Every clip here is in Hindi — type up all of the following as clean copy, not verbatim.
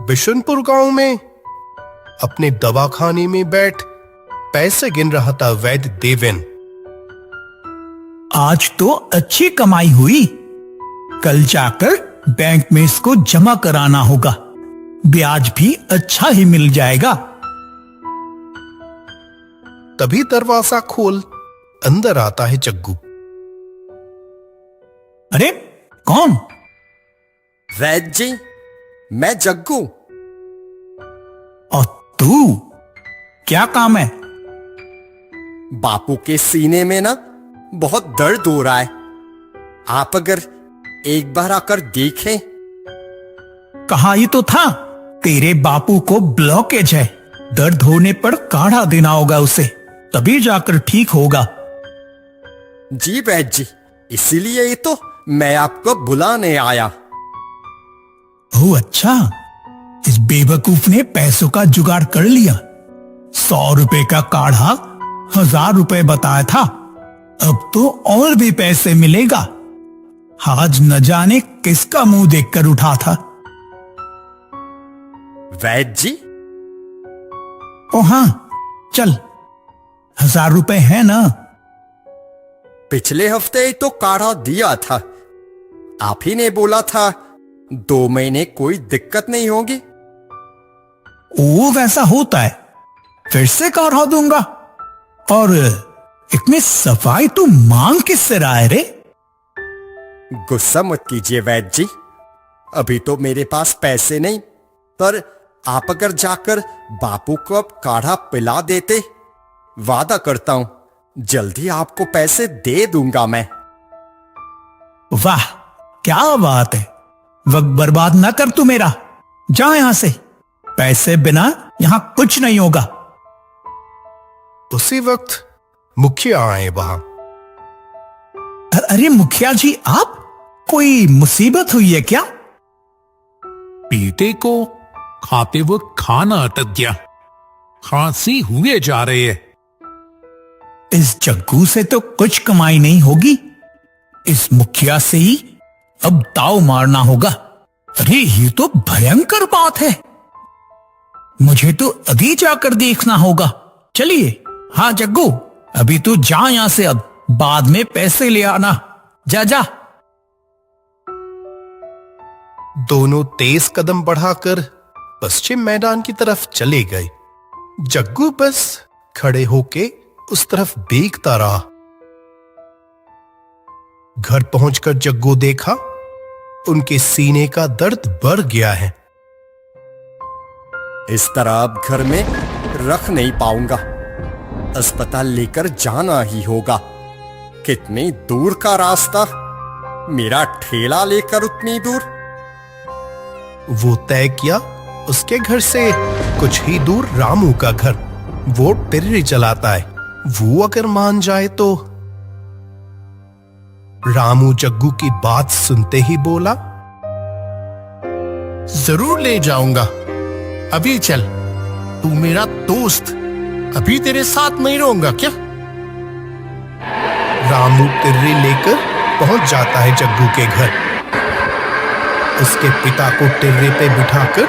बिशनपुर गांव में अपने दवाखाने में बैठ पैसे गिन रहा था वैद्य देवेन। आज तो अच्छी कमाई हुई। कल जाकर बैंक में इसको जमा कराना होगा, ब्याज भी अच्छा ही मिल जाएगा। तभी दरवाजा खोल अंदर आता है जग्गू। अरे कौन? वैद्य जी, मैं जग्गू। और तू, क्या काम है? बापू के सीने में ना बहुत दर्द हो रहा है। आप अगर एक बार आकर देखें। कहा ही तो था, तेरे बापू को ब्लॉकेज है। दर्द होने पर काढ़ा देना होगा उसे, तभी जाकर ठीक होगा। जी वैद्य जी, इसीलिए ही तो मैं आपको बुलाने आया। ओह अच्छा, इस बेवकूफ ने पैसों का जुगाड़ कर लिया। 100 रुपए का काढ़ा 1000 रुपए बताया था, अब तो और भी पैसे मिलेगा। आज न जाने किसका मुंह देखकर उठा था। वैद्य जी, ओ हाँ, चल, 1000 रुपए है ना? पिछले हफ्ते ही तो काढ़ा दिया था। आप ही ने बोला था 2 महीने कोई दिक्कत नहीं होगी। ओ वैसा होता है, फिर से काढ़ा दूंगा। और इतनी सफाई तू मांग किससे रहा है रे? गुस्सा मत कीजिए वैद्य जी, अभी तो मेरे पास पैसे नहीं, पर आप अगर जाकर बापू को अब काढ़ा पिला देते, वादा करता हूं जल्दी आपको पैसे दे दूंगा मैं। वाह, क्या बात है। वक्त बर्बाद ना कर तू मेरा, जा यहां से। पैसे बिना यहां कुछ नहीं होगा। उसी वक्त मुखिया आए वहां। अरे मुखिया जी, आप, कोई मुसीबत हुई है क्या? बेटे को खाते वक्त खाना अटक गया, खांसी हुए जा रही है। इस जग्गू से तो कुछ कमाई नहीं होगी। इस मुखिया से ही अब दाव मारना होगा। अरे ये तो भयंकर बात है, मुझे तो अभी जाकर देखना होगा। चलिए। हाँ जग्गू, अभी तू जा यहां से, अब बाद में पैसे ले आना। जा जा। दोनों तेज कदम बढ़ाकर पश्चिम मैदान की तरफ चले गए। जग्गू बस खड़े होके उस तरफ देखता रहा। घर पहुंचकर जग्गू देखा उनके सीने का दर्द बढ़ गया है। इस तरह अब घर में रख नहीं पाऊंगा, अस्पताल लेकर जाना ही होगा। कितनी दूर का रास्ता, मेरा ठेला लेकर उतनी दूर। वो तय किया उसके घर से कुछ ही दूर रामू का घर। वो टिर्री चलाता है, वो अगर मान जाए तो। रामू जग्गू की बात सुनते ही बोला, जरूर ले जाऊंगा, अभी चल। तू मेरा दोस्त, अभी तेरे साथ नहीं रहूंगा क्या? रामू टिर्री लेकर पहुंच जाता है जग्गू के घर। उसके पिता को टिर्रे पे बिठाकर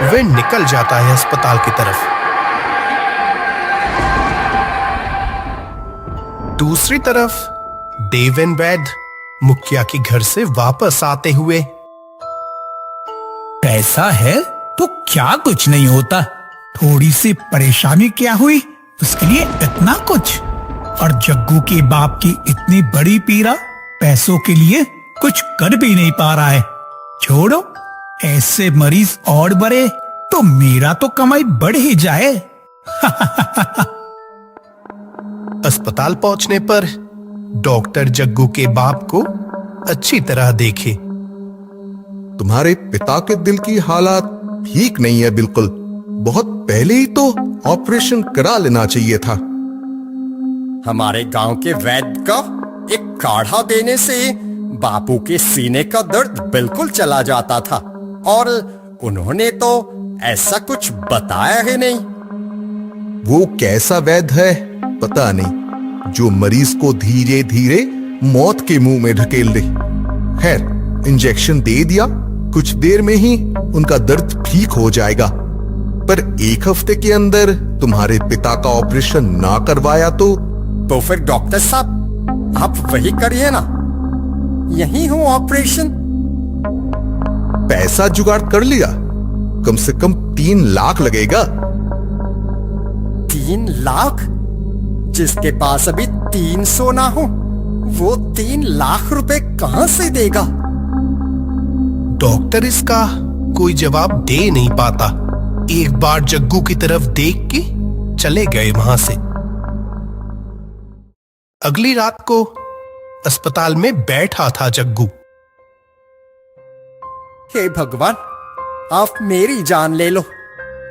वह निकल जाता है अस्पताल की तरफ। दूसरी तरफ देवेन वैद्य मुखिया के घर से वापस आते हुए, पैसा है तो क्या कुछ नहीं होता, थोड़ी सी परेशानी क्या हुई उसके लिए इतना कुछ। और जग्गू के बाप की इतनी बड़ी पीड़ा, पैसों के लिए कुछ कर भी नहीं पा रहा है। छोड़ो, ऐसे मरीज और बढ़े तो मेरा तो कमाई बढ़ ही जाए। अस्पताल पहुंचने पर डॉक्टर जग्गू के बाप को अच्छी तरह देखे। तुम्हारे पिता के दिल की हालात ठीक नहीं है बिल्कुल, बहुत पहले ही तो ऑपरेशन करा लेना चाहिए था। हमारे गांव के वैद्य का एक काढ़ा देने से बापू के सीने का दर्द बिल्कुल चला जाता था, और उन्होंने तो ऐसा कुछ बताया ही नहीं। वो कैसा वैद्य है पता नहीं, जो मरीज को धीरे धीरे मौत के मुंह में ढकेल दे। खैर, इंजेक्शन दे दिया कुछ देर में ही उनका दर्द ठीक हो जाएगा। पर 1 हफ्ते के अंदर तुम्हारे पिता का ऑपरेशन ना करवाया तो फिर डॉक्टर साहब आप वही करिए ना, यही हो ऑपरेशन। पैसा जुगाड़ कर लिया? कम से कम 3 लाख लगेगा। 3 लाख? जिसके पास अभी 300 ना हो वो 3 लाख रुपए कहां से देगा? डॉक्टर इसका कोई जवाब दे नहीं पाता। एक बार जग्गू की तरफ देख के चले गए वहां से। अगली रात को अस्पताल में बैठा था जग्गू। हे भगवान, आप मेरी जान ले लो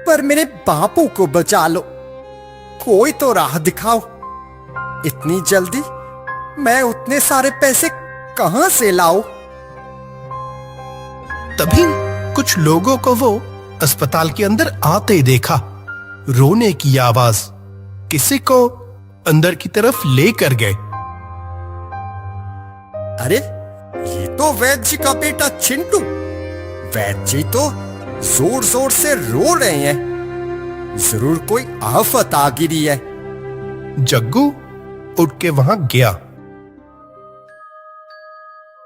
पर मेरे बापू को बचा लो। कोई तो राह दिखाओ। इतनी जल्दी मैं उतने सारे पैसे कहां से लाऊं? तभी कुछ लोगों को वो अस्पताल के अंदर आते देखा। रोने की आवाज, किसी को अंदर की तरफ लेकर गए। अरे ये तो वैद्य जी का बेटा चिंटू। वैद्य जी तो जोर जोर से रो रहे हैं। जरूर कोई आफत आ गिरी है। जग्गू उठ के वहां गया।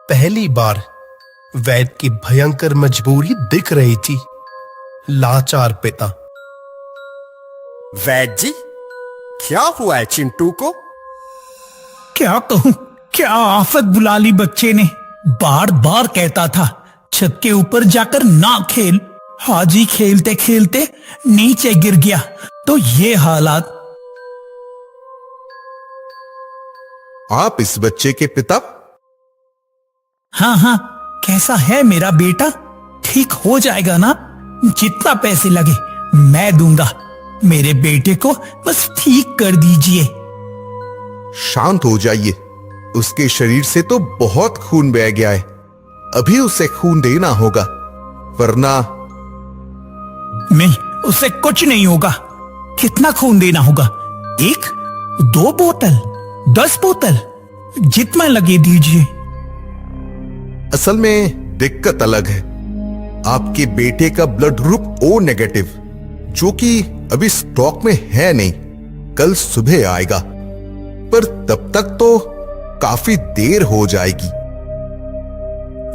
पहली बार वैद्य की भयंकर मजबूरी दिख रही थी। लाचार पिता। वैद्य जी, क्या हुआ है चिंटू को? क्या कहूं, क्या आफत बुला ली बच्चे ने। बार बार कहता था छत के ऊपर जाकर ना खेल। हाजी खेलते खेलते नीचे गिर गया तो ये हालात। आप इस बच्चे के पिता? हाँ हाँ, कैसा है मेरा बेटा? ठीक हो जाएगा ना? जितना पैसे लगे मैं दूंगा। मेरे बेटे को बस ठीक कर दीजिए। शांत हो जाइए। उसके शरीर से तो बहुत खून बह गया है। अभी उसे खून देना होगा, वरना नहीं, उससे कुछ नहीं होगा। कितना खून देना होगा? 1, 2 बोतल, 10 बोतल, जितना लगे दीजिए। असल में दिक्कत अलग है। आपके बेटे का ब्लड ग्रुप O नेगेटिव, जो कि अभी स्टॉक में है नहीं, कल सुबह आएगा। पर तब तक तो काफी देर हो जाएगी।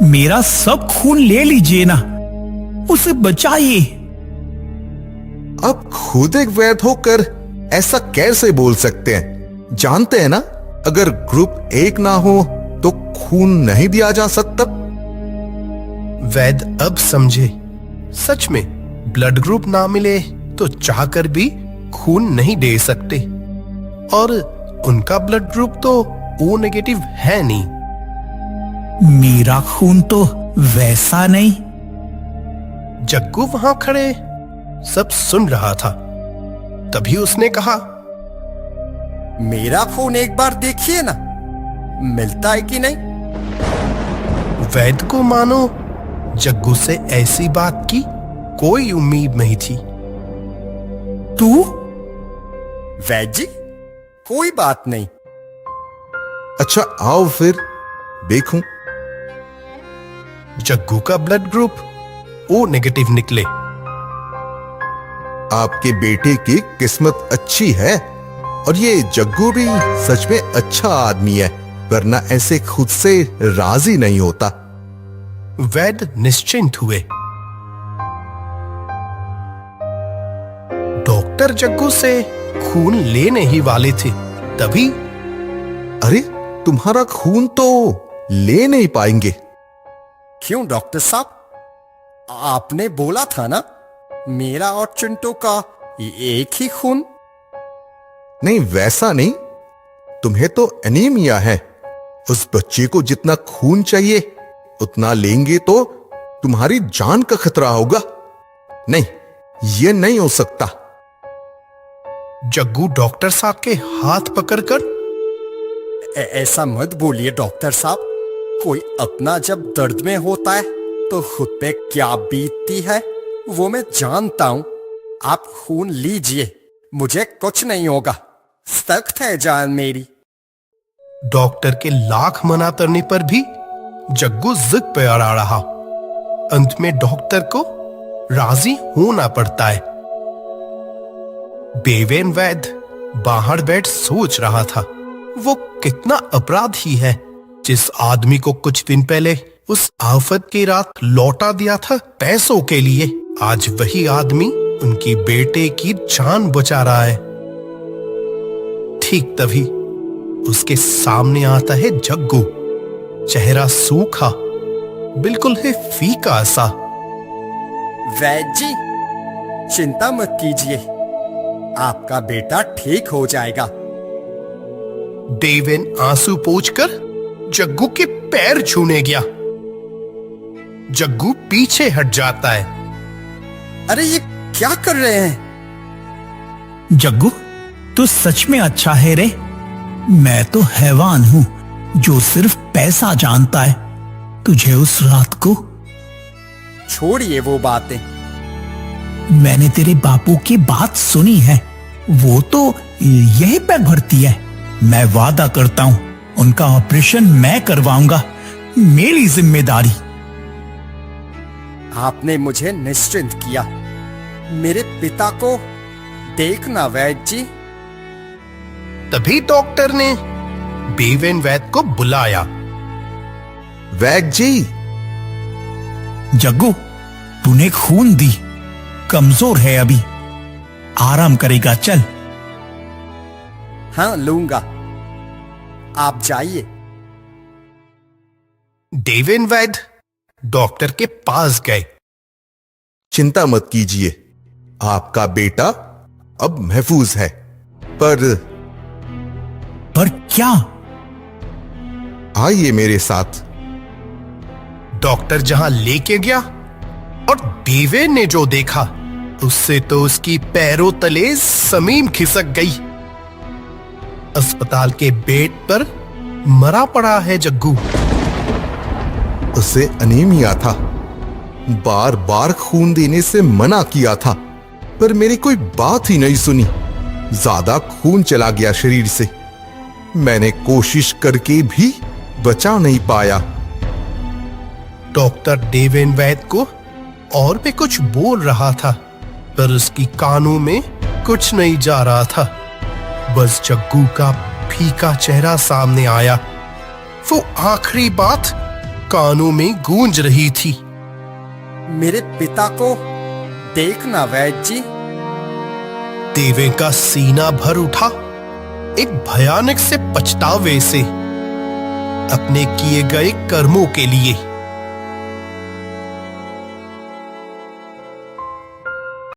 मेरा सब खून ले लीजिए ना, उसे बचाइए। आप खुद एक वैद्य होकर ऐसा कैसे बोल सकते हैं? जानते हैं ना, अगर ग्रुप 1 ना हो तो खून नहीं दिया जा सकता। वैद्य अब समझे, सच में ब्लड ग्रुप ना मिले तो चाहकर भी खून नहीं दे सकते। और उनका ब्लड ग्रुप तो O नेगेटिव है नहीं। मेरा खून तो वैसा नहीं। जग्गू वहां खड़े सब सुन रहा था। तभी उसने कहा, मेरा खून एक बार देखिए ना, मिलता है कि नहीं? वैद्य को मानो जग्गू से ऐसी बात की कोई उम्मीद नहीं थी। तू? वैद्य जी, कोई बात नहीं। अच्छा आओ फिर देखूं। जग्गू का ब्लड ग्रुप O नेगेटिव निकले। आपके बेटे की किस्मत अच्छी है। और ये जग्गू भी सच में अच्छा आदमी है, वरना ऐसे खुद से राजी नहीं होता। वैद्य निश्चिंत हुए। डॉक्टर जग्गू से खून लेने ही वाले थे। तभी अरे तुम्हारा खून तो ले नहीं पाएंगे। क्यों डॉक्टर साहब? आपने बोला था ना, मेरा और चिंटू का एक ही खून। नहीं, वैसा नहीं। तुम्हें तो एनीमिया है। उस बच्चे को जितना खून चाहिए उतना लेंगे तो तुम्हारी जान का खतरा होगा। नहीं, ये नहीं हो सकता। जग्गू डॉक्टर साहब के हाथ पकड़कर, ऐसा मत बोलिए डॉक्टर साहब। कोई अपना जब दर्द में होता है तो खुद पे क्या बीतती है वो मैं जानता हूं। आप खून लीजिए, मुझे कुछ नहीं होगा। सख्त है जान मेरी। डॉक्टर के लाख मना करने पर भी जग्गू जिद पे अड़ा रहा। अंत में डॉक्टर को राजी होना पड़ता है। देवेन वैद्य बाहर बैठ सोच रहा था, वो कितना अपराधी है जिस आदमी को कुछ दिन पहले उस आफत की रात लौटा दिया था पैसों के लिए। आज वही आदमी उनकी बेटे की जान बचा रहा है। ठीक तभी उसके सामने आता है जग्गू, चेहरा सूखा, बिल्कुल है फीका सा। वैद्य जी, चिंता मत कीजिए, आपका बेटा ठीक हो जाएगा। देवेन आंसू पोंछकर जग्गू के पैर छूने गया। जग्गू पीछे हट जाता है। अरे ये क्या कर रहे हैं? जग्गू, तू सच में अच्छा है रे। मैं तो हैवान हूं जो सिर्फ पैसा जानता है। तुझे उस रात को छोड़िए वो बातें। मैंने तेरे बापू की बात सुनी है, वो तो यही पे भर्ती है। मैं वादा करता हूं उनका ऑपरेशन मैं करवाऊंगा, मेरी जिम्मेदारी। आपने मुझे निश्चिंत किया। मेरे पिता को देखना वैद्य जी। तभी डॉक्टर ने देवेन वैद्य को बुलाया। वैद्य जी, जग्गू, तूने खून दी, कमजोर है अभी, आराम करेगा, चल। हाँ लूंगा, आप जाइए। देवेन वैद्य डॉक्टर के पास गए। चिंता मत कीजिए, आपका बेटा अब महफूज है। पर क्या? आइए मेरे साथ। डॉक्टर जहां लेके गया और देवेन ने जो देखा उससे तो उसकी पैरों तले जमीन खिसक गई। अस्पताल के बेड पर मरा पड़ा है जग्गू। उसे अनीमिया था, बार बार खून देने से मना किया था, पर मेरी कोई बात ही नहीं सुनी। ज्यादा खून चला गया शरीर से। मैंने कोशिश करके भी बचा नहीं पाया। डॉक्टर देवेन वैद्य को और भी कुछ बोल रहा था, पर उसकी कानों में कुछ नहीं जा रहा था। बस जग्गू का फीका चेहरा सामने आया। वो आखिरी बात कानों में गूंज रही थी। मेरे पिता को देखना वैद्य जी। देवेन का सीना भर उठा एक भयानक से पछतावे से, अपने किए गए कर्मों के लिए।